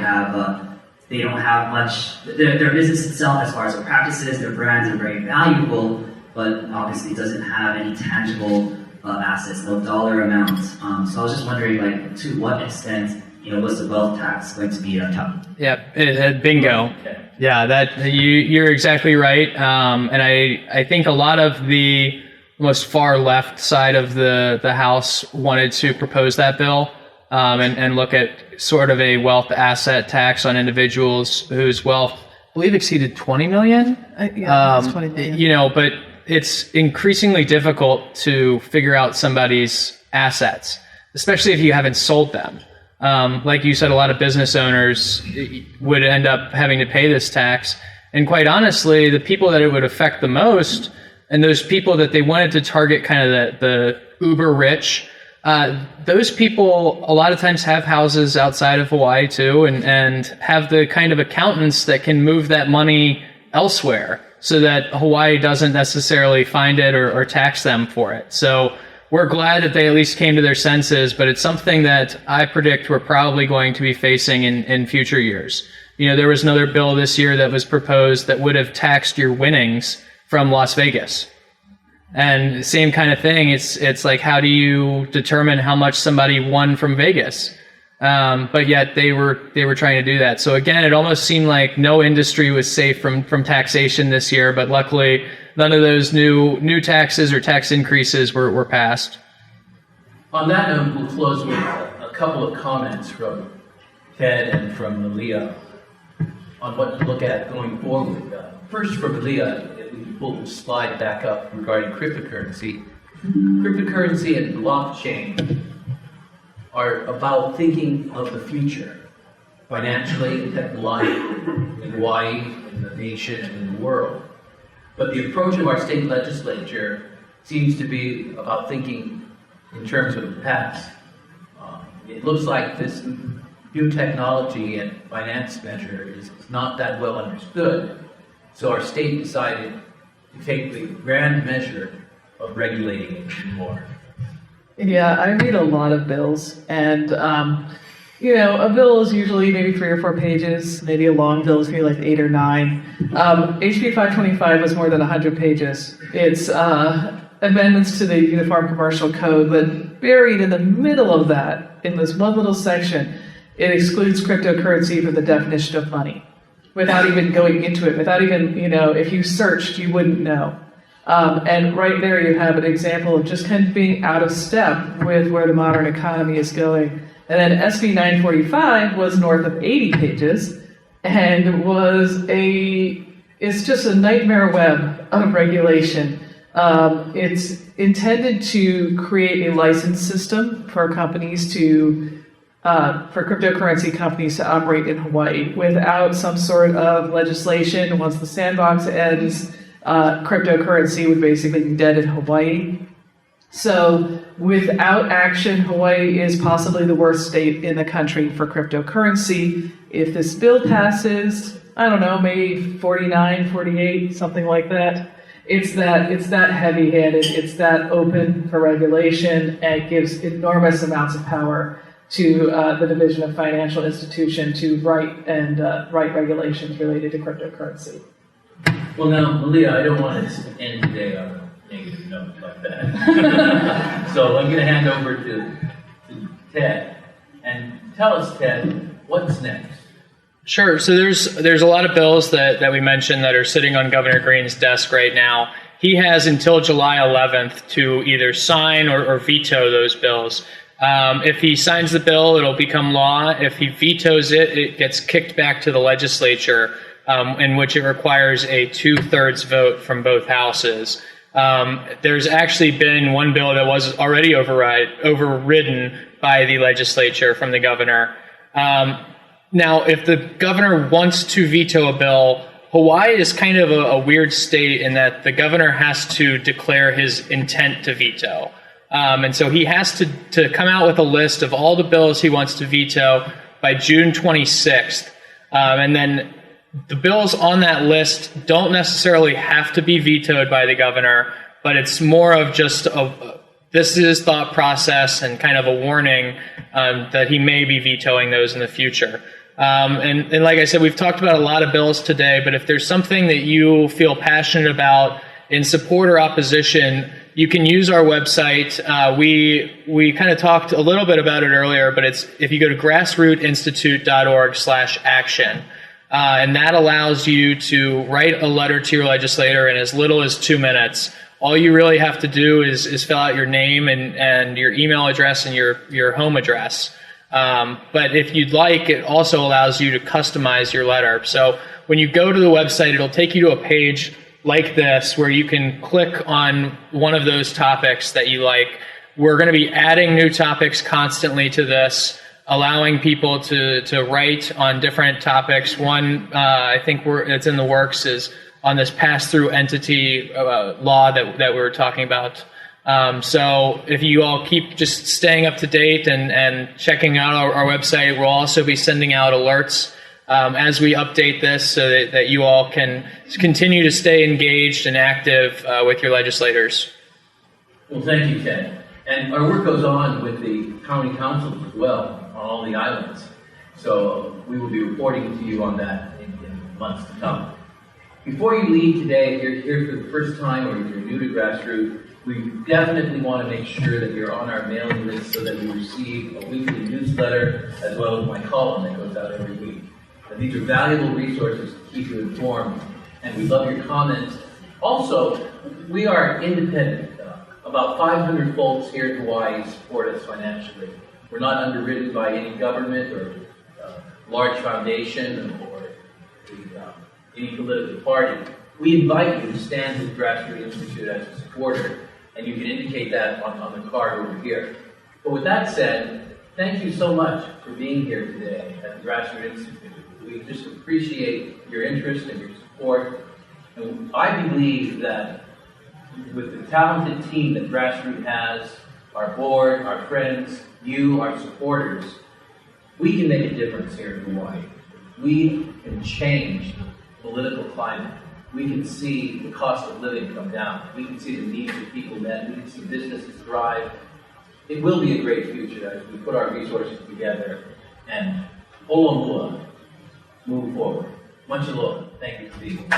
[SPEAKER 21] they don't have much, their business itself, as far as their practices, their brands are very valuable, but obviously doesn't have any tangible assets, no dollar amounts. So I was just wondering, to what extent, was the wealth tax going to be calculated?
[SPEAKER 3] Yeah, bingo. Yeah, you're exactly right. And I think a lot of the most far left side of the House wanted to propose that bill and look at sort of a wealth asset tax on individuals whose wealth, I believe, exceeded 20 million.
[SPEAKER 2] Yeah, it's 20 million.
[SPEAKER 3] But it's increasingly difficult to figure out somebody's assets, especially if you haven't sold them. Like you said, a lot of business owners would end up having to pay this tax. And quite honestly, the people that it would affect the most, and those people that they wanted to target kind of the uber rich, those people a lot of times have houses outside of Hawaii too, and have the kind of accountants that can move that money elsewhere so that Hawaii doesn't necessarily find it or tax them for it. So we're glad that they at least came to their senses, but it's something that I predict we're probably going to be facing in future years. There was another bill this year that was proposed that would have taxed your winnings from Las Vegas. And same kind of thing. It's like, how do you determine how much somebody won from Vegas? But yet they were trying to do that. So again, it almost seemed like no industry was safe from taxation this year, but luckily none of those new taxes or tax increases were passed.
[SPEAKER 1] On that note, we'll close with a couple of comments from Ted and from Malia on what to look at going forward. First, for Malia, if we can pull the slide back up regarding cryptocurrency. Cryptocurrency and blockchain are about thinking of the future, financially and technologically, in Hawaii, in the nation, and in the world. But the approach of our state legislature seems to be about thinking in terms of the past. It looks like this new technology and finance measure is not that well understood. So our state decided to take the grand measure of regulating it even more.
[SPEAKER 2] Yeah, I read a lot of bills, and a bill is usually maybe 3 or 4 pages. Maybe a long bill is maybe like 8 or 9. HB 525 was more than 100 pages. It's amendments to the Uniform Commercial Code, but buried in the middle of that, in this one little section, it excludes cryptocurrency from the definition of money, without even going into it, without even, if you searched, you wouldn't know. And right there you have an example of just kind of being out of step with where the modern economy is going. And then SB 945 was north of 80 pages and it's just a nightmare web of regulation. It's intended to create a license system for companies for cryptocurrency companies to operate in Hawaii without some sort of legislation. Once the sandbox ends, cryptocurrency would basically be dead in Hawaii. So without action, Hawaii is possibly the worst state in the country for cryptocurrency. If this bill passes, I don't know, maybe 49, 48, something like that. It's that heavy-handed, it's that open for regulation, and it gives enormous amounts of power to the Division of Financial Institution to write regulations related to cryptocurrency.
[SPEAKER 1] Well, now, Malia, I don't want to end today on a negative note like that. So I'm going to hand over to Ted. And tell us, Ted, what's next?
[SPEAKER 3] Sure. So there's a lot of bills that we mentioned that are sitting on Governor Green's desk right now. He has until July 11th to either sign or veto those bills. If he signs the bill, it'll become law. If he vetoes it, it gets kicked back to the legislature, in which it requires a 2/3 vote from both houses. There's actually been one bill that was already overridden by the legislature from the governor. Now, if the governor wants to veto a bill, Hawaii is kind of a weird state in that the governor has to declare his intent to veto. And so he has to come out with a list of all the bills he wants to veto by June 26th. And then the bills on that list don't necessarily have to be vetoed by the governor, but it's more of just this is his thought process and kind of a warning that he may be vetoing those in the future. And like I said, we've talked about a lot of bills today, but if there's something that you feel passionate about in support or opposition, you can use our website. We kind of talked a little bit about it earlier, but it's if you go to grassrootinstitute.org/action, and that allows you to write a letter to your legislator in as little as 2 minutes. All you really have to do is fill out your name and your email address and your home address. But if you'd like, it also allows you to customize your letter. So when you go to the website, it'll take you to a page like this where you can click on one of those topics that you like. We're going to be adding new topics constantly to this, allowing people to write on different topics. One, I think it's in the works is on this pass-through entity law that we were talking about. So if you all keep just staying up to date and checking out our website, we'll also be sending out alerts as we update this so that you all can continue to stay engaged and active with your legislators.
[SPEAKER 1] Well, thank you, Ted. And our work goes on with the county councils as well on all the islands. So we will be reporting to you on that in months to come. Before you leave today, if you're here for the first time or if you're new to Grassroots, we definitely want to make sure that you're on our mailing list so that you receive a weekly newsletter as well as my column that goes out every week. And these are valuable resources to keep you informed, and we love your comments. Also, we are independent. About 500 folks here in Hawaii support us financially. We're not underwritten by any government or large foundation or any political party. We invite you to stand with Grassroots Institute as a supporter, and you can indicate that on the card over here. But with that said, thank you so much for being here today at the Grassroots Institute. We just appreciate your interest and your support. And I believe that with the talented team that Grassroots has, our board, our friends, you, our supporters, we can make a difference here in Hawaii. We can change the political climate. We can see the cost of living come down. We can see the needs of people met. We can see businesses thrive. It will be a great future as we put our resources together and Oahu move forward. Much aloha. Thank you for being here.